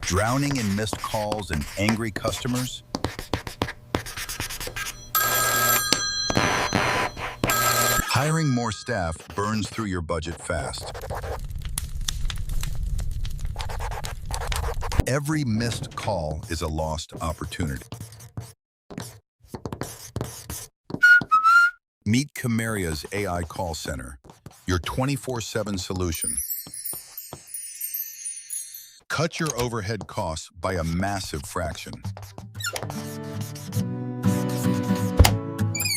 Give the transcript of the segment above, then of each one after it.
Drowning in missed calls and angry customers? Hiring more staff burns through your budget fast. Every missed call is a lost opportunity. Meet Chimeria's AI call center, your 24/7 solution. Cut your overhead costs by a massive fraction.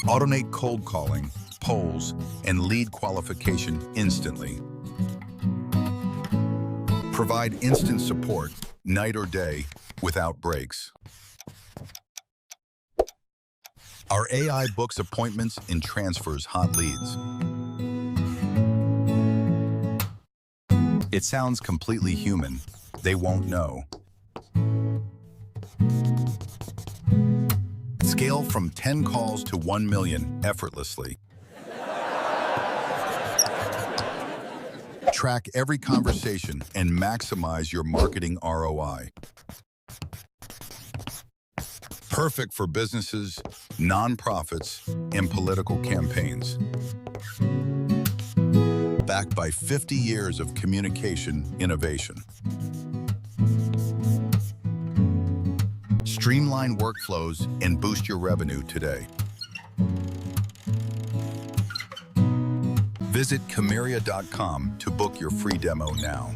Automate cold calling, polls, and lead qualification instantly. Provide instant support, night or day, without breaks. Our AI books appointments and transfers hot leads. It sounds completely human. They won't know. Scale from 10 calls to 1 million effortlessly. Track every conversation and maximize your marketing ROI. Perfect for businesses, nonprofits, and political campaigns. Backed by 50 years of communication innovation. Streamline workflows and boost your revenue today. Visit Chimeria.com to book your free demo now.